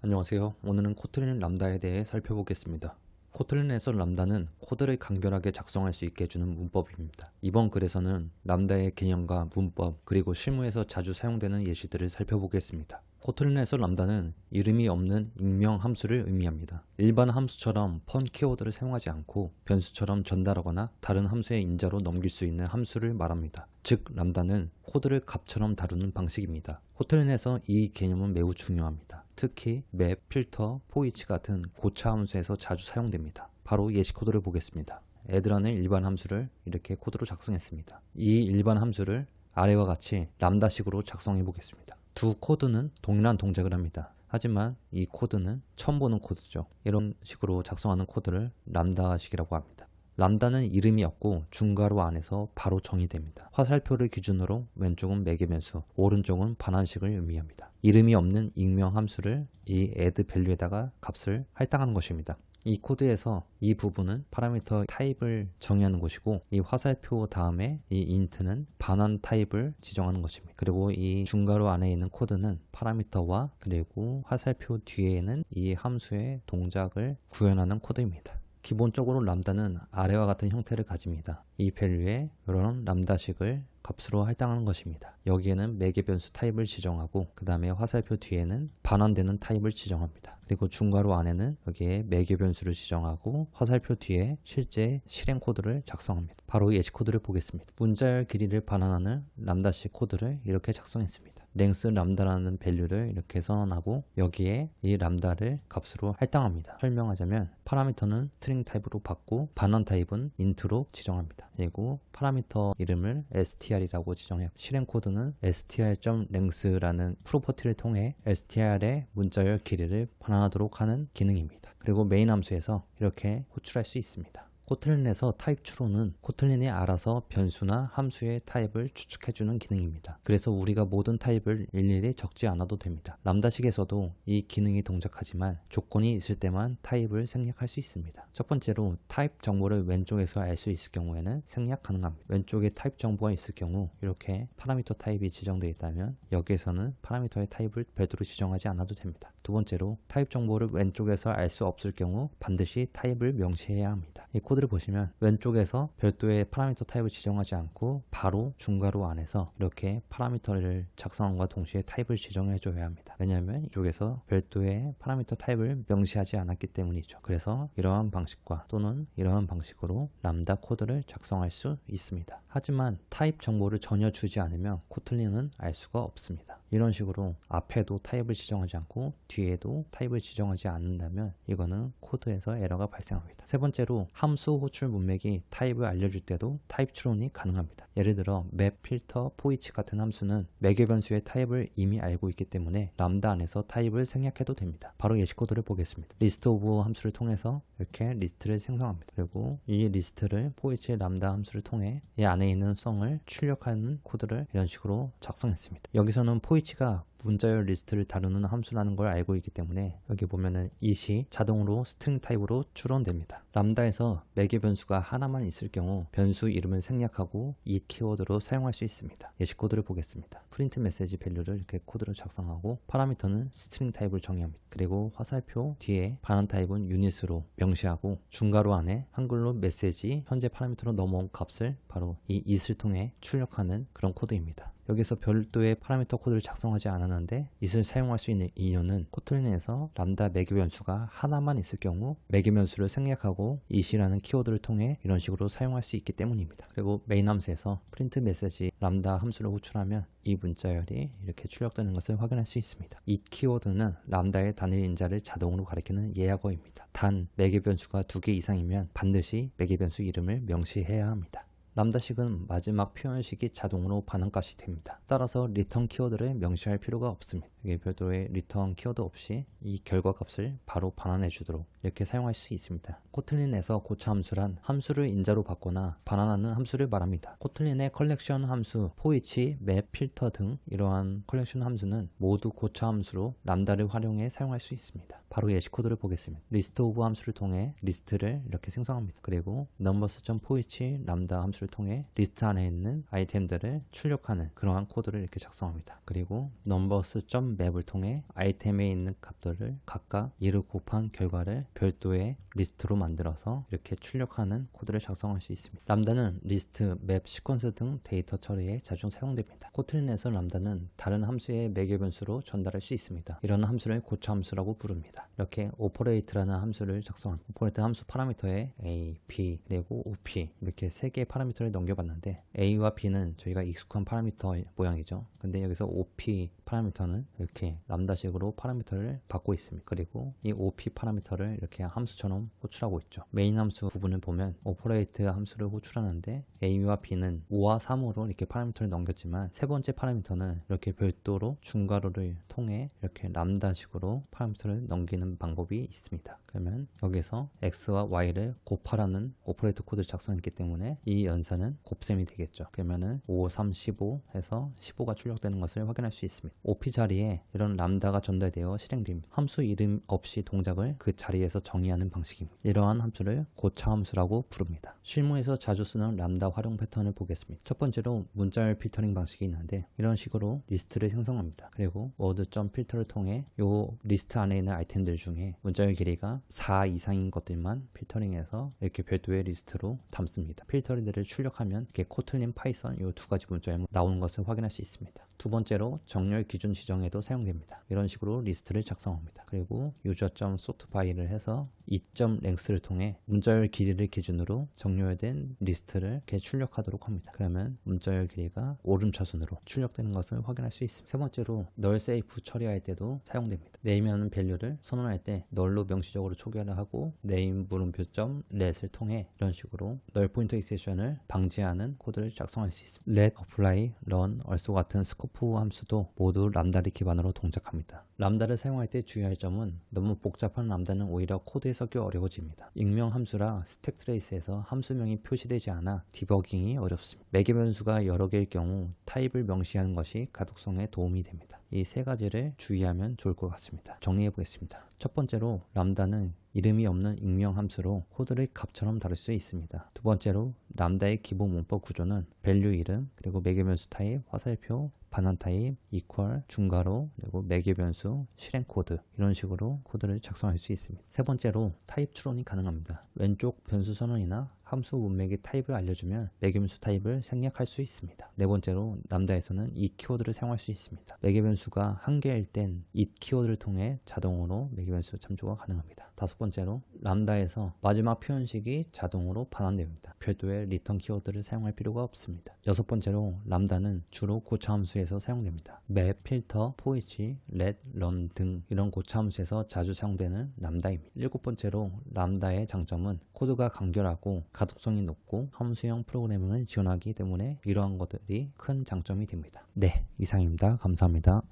안녕하세요. 오늘은 코틀린 람다에 대해 살펴보겠습니다. 코틀린에서 람다는 코드를 간결하게 작성할 수 있게 해주는 문법입니다. 이번 글에서는 람다의 개념과 문법, 그리고 실무에서 자주 사용되는 예시들을 살펴보겠습니다. 코틀린에서 람다는 이름이 없는 익명 함수를 의미합니다. 일반 함수처럼 펀 키워드를 사용하지 않고 변수처럼 전달하거나 다른 함수의 인자로 넘길 수 있는 함수를 말합니다. 즉, 람다는 코드를 값처럼 다루는 방식입니다. 코틀린에서 이 개념은 매우 중요합니다. 특히 맵, 필터, 포이치 같은 고차 함수에서 자주 사용됩니다. 바로 예시 코드를 보겠습니다. add라는 일반 함수를 이렇게 코드로 작성했습니다. 이 일반 함수를 아래와 같이 람다식으로 작성해 보겠습니다. 두 코드는 동일한 동작을 합니다. 하지만 이 코드는 처음 보는 코드죠. 이런 식으로 작성하는 코드를 람다식이라고 합니다. 람다는 이름이 없고 중괄호 안에서 바로 정의됩니다. 화살표를 기준으로 왼쪽은 매개변수, 오른쪽은 반환식을 의미합니다. 이름이 없는 익명 함수를 이 add value에다가 값을 할당하는 것입니다. 이 코드에서 이 부분은 파라미터 타입을 정의하는 것이고, 이 화살표 다음에 이 int는 반환 타입을 지정하는 것입니다. 그리고 이 중괄호 안에 있는 코드는 파라미터와 그리고 화살표 뒤에는 이 함수의 동작을 구현하는 코드입니다. 기본적으로 람다는 아래와 같은 형태를 가집니다. 이 밸류에 이런 람다식을 값으로 할당하는 것입니다. 여기에는 매개변수 타입을 지정하고 그 다음에 화살표 뒤에는 반환되는 타입을 지정합니다. 그리고 중괄호 안에는 여기에 매개변수를 지정하고 화살표 뒤에 실제 실행 코드를 작성합니다. 바로 예시 코드를 보겠습니다. 문자열 길이를 반환하는 람다식 코드를 이렇게 작성했습니다. length 람다라는 밸류를 이렇게 선언하고 여기에 이 람다를 값으로 할당합니다. 설명하자면 파라미터는 스트링 타입으로 받고 반환 타입은 int로 지정합니다. 그리고 파라미터 이름을 str이라고 지정해 실행 코드는 str.length라는 프로퍼티를 통해 str의 문자열 길이를 반환하도록 하는 기능입니다. 그리고 메인 함수에서 이렇게 호출할 수 있습니다. 코틀린에서 타입 추론은 코틀린이 알아서 변수나 함수의 타입을 추측해주는 기능입니다. 그래서 우리가 모든 타입을 일일이 적지 않아도 됩니다. 람다식에서도 이 기능이 동작하지만 조건이 있을 때만 타입을 생략할 수 있습니다. 첫 번째로 타입 정보를 왼쪽에서 알 수 있을 경우에는 생략 가능합니다. 왼쪽에 타입 정보가 있을 경우 이렇게 파라미터 타입이 지정되어 있다면 여기에서는 파라미터의 타입을 별도로 지정하지 않아도 됩니다. 두 번째로 타입 정보를 왼쪽에서 알 수 없을 경우 반드시 타입을 명시해야 합니다. 이 코드를 보시면 왼쪽에서 별도의 파라미터 타입을 지정하지 않고 바로 중괄호 안에서 이렇게 파라미터를 작성함과 동시에 타입을 지정해 줘야 합니다. 왜냐하면 이쪽에서 별도의 파라미터 타입을 명시하지 않았기 때문이죠. 그래서 이러한 방식과 또는 이러한 방식으로 람다 코드를 작성할 수 있습니다. 하지만 타입 정보를 전혀 주지 않으면 코틀린은 알 수가 없습니다. 이런 식으로 앞에도 타입을 지정하지 않고 뒤에도 타입을 지정하지 않는다면 이거는 코드에서 에러가 발생합니다. 세 번째로 함수 호출 문맥이 타입을 알려줄 때도 타입 추론이 가능합니다. 예를 들어 맵, 필터, 포이치 같은 함수는 매개변수의 타입을 이미 알고 있기 때문에 람다 안에서 타입을 생략해도 됩니다. 바로 예시 코드를 보겠습니다. 리스트 오브 함수를 통해서 이렇게 리스트를 생성합니다. 그리고 이 리스트를 포이치 람다 함수를 통해 이 안에 있는 성을 출력하는 코드를 이런 식으로 작성했습니다. 여기서는 포이치가 문자열 리스트를 다루는 함수라는 걸 알고 있기 때문에 여기 보면은 it이 자동으로 스트링 타입으로 추론됩니다. 람다에서 매개 변수가 하나만 있을 경우 변수 이름을 생략하고 it 키워드로 사용할 수 있습니다. 예시 코드를 보겠습니다. 프린트 메시지 밸류를 이렇게 코드로 작성하고 파라미터는 스트링 타입을 정의합니다. 그리고 화살표 뒤에 반환 타입은 유닛으로 명시하고 중괄호 안에 한글로 메시지 현재 파라미터로 넘어온 값을 바로 이 it을 통해 출력하는 그런 코드입니다. 여기서 별도의 파라미터 코드를 작성하지 않았는데 it을 사용할 수 있는 이유는 코틀린에서 람다 매개변수가 하나만 있을 경우 매개변수를 생략하고 it이라는 키워드를 통해 이런 식으로 사용할 수 있기 때문입니다. 그리고 메인 함수에서 프린트 메시지 람다 함수를 호출하면 이 문자열이 이렇게 출력되는 것을 확인할 수 있습니다. it 키워드는 람다의 단일 인자를 자동으로 가리키는 예약어입니다. 단 매개변수가 2개 이상이면 반드시 매개변수 이름을 명시해야 합니다. 람다식은 마지막 표현식이 자동으로 반환값이 됩니다. 따라서 리턴 키워드를 명시할 필요가 없습니다. 이게 별도의 리턴 키워드 없이 이 결과값을 바로 반환해 주도록 이렇게 사용할 수 있습니다. 코틀린에서 고차 함수란 함수를 인자로 받거나 반환하는 함수를 말합니다. 코틀린의 컬렉션 함수, 포이치, 맵, 필터 등 이러한 컬렉션 함수는 모두 고차 함수로 람다를 활용해 사용할 수 있습니다. 바로 예시 코드를 보겠습니다. 리스트 오브 함수를 통해 리스트를 이렇게 생성합니다. 그리고 numbers.poich 람다 함수를 함수를 통해 리스트 안에 있는 아이템들을 출력하는 그러한 코드를 이렇게 작성합니다. 그리고 numbers.map을 통해 아이템에 있는 값들을 각각 이를 곱한 결과를 별도의 리스트로 만들어서 이렇게 출력하는 코드를 작성할 수 있습니다. 람다는 리스트, 맵, 시퀀스 등 데이터 처리에 자주 사용됩니다. 코틀린에서 람다는 다른 함수의 매개 변수로 전달할 수 있습니다. 이런 함수를 고차 함수라고 부릅니다. 이렇게 operate라는 함수를 작성합니다. 오퍼레이트 함수 파라미터에 a, b, 그리고 op 이렇게 세 개의 파라미터를 넘겨봤는데 a와 b는 저희가 익숙한 파라미터 모양이죠. 근데 여기서 op 파라미터는 이렇게 람다식으로 파라미터를 받고 있습니다. 그리고 이 op 파라미터를 이렇게 함수처럼 호출하고 있죠. 메인 함수 부분을 보면 오퍼레이트 함수를 호출하는데 a와 b는 5와 3으로 이렇게 파라미터를 넘겼지만 세 번째 파라미터는 이렇게 별도로 중괄호를 통해 이렇게 람다식으로 파라미터를 넘기는 방법이 있습니다. 그러면 여기서 x와 y를 곱하라는 오퍼레이터 코드를 작성했기 때문에 이 연산은 곱셈이 되겠죠. 그러면은 5, 3, 15 해서 15가 출력되는 것을 확인할 수 있습니다. op 자리에 이런 람다가 전달되어 실행됩니다. 함수 이름 없이 동작을 그 자리에서 정의하는 방식입니다. 이러한 함수를 고차 함수라고 부릅니다. 실무에서 자주 쓰는 람다 활용 패턴을 보겠습니다. 첫 번째로 문자열 필터링 방식이 있는데 이런 식으로 리스트를 생성합니다. 그리고 word.필터를 통해 이 리스트 안에 있는 아이템들 중에 문자열 길이가 4 이상인 것들만 필터링해서 이렇게 별도의 리스트로 담습니다. 필터링들을 출력하면 이렇게 코틀린, 파이썬 이 두 가지 문자열 나오는 것을 확인할 수 있습니다. 두 번째로 정렬 기준 지정에도 사용됩니다. 이런 식으로 리스트를 작성합니다. 그리고 user.sortby를 해서 이.length를 통해 문자열 길이를 기준으로 정렬된 리스트를 이렇게 출력하도록 합니다. 그러면 문자열 길이가 오름차순으로 출력되는 것을 확인할 수 있습니다. 세 번째로 null safe 처리할 때도 사용됩니다. name이라는 밸류를 선언할 때 null로 명시적으로 초기화를 하고 name 물음표.let을 통해 이런 식으로 null 포인터 익셉션을 방지하는 코드를 작성할 수 있습니다. let, apply, run, also 같은 스코프 함수도 모두 람다를 기반으로 동작합니다. 람다를 사용할 때 주의할 점은 너무 복잡한 람다는 오히려 코드에 섞여 어려워집니다. 익명 함수라 스택 트레이스에서 함수명이 표시되지 않아 디버깅이 어렵습니다. 매개 변수가 여러 개일 경우 타입을 명시하는 것이 가독성에 도움이 됩니다. 이 세 가지를 주의하면 좋을 것 같습니다. 정리해 보겠습니다. 첫 번째로 람다는 이름이 없는 익명 함수로 코드를 값처럼 다룰 수 있습니다. 두 번째로 람다의 기본 문법 구조는 밸류 이름, 그리고 매개 변수 타입, 화살표, 반환 타입, equal, 중괄호, 그리고 매개 변수, 실행 코드 이런 식으로 코드를 작성할 수 있습니다. 세 번째로 타입 추론이 가능합니다. 왼쪽 변수 선언이나 함수 문맥의 타입을 알려주면 매개 변수 타입을 생략할 수 있습니다. 네 번째로 람다에서는 이 키워드를 사용할 수 있습니다. 매개 변수가 한 개일 땐 이 키워드를 통해 자동으로 매개 변수 참조가 가능합니다. 다섯 번째로 람다에서 마지막 표현식이 자동으로 반환됩니다. 별도의 리턴 키워드를 사용할 필요가 없습니다. 여섯 번째로 람다는 주로 고차 함수에서 사용됩니다. 맵, 필터, 포이치, let, run 등 이런 고차 함수에서 자주 사용되는 람다입니다. 일곱 번째로 람다의 장점은 코드가 간결하고 가독성이 높고 함수형 프로그래밍을 지원하기 때문에 이러한 것들이 큰 장점이 됩니다. 네, 이상입니다. 감사합니다.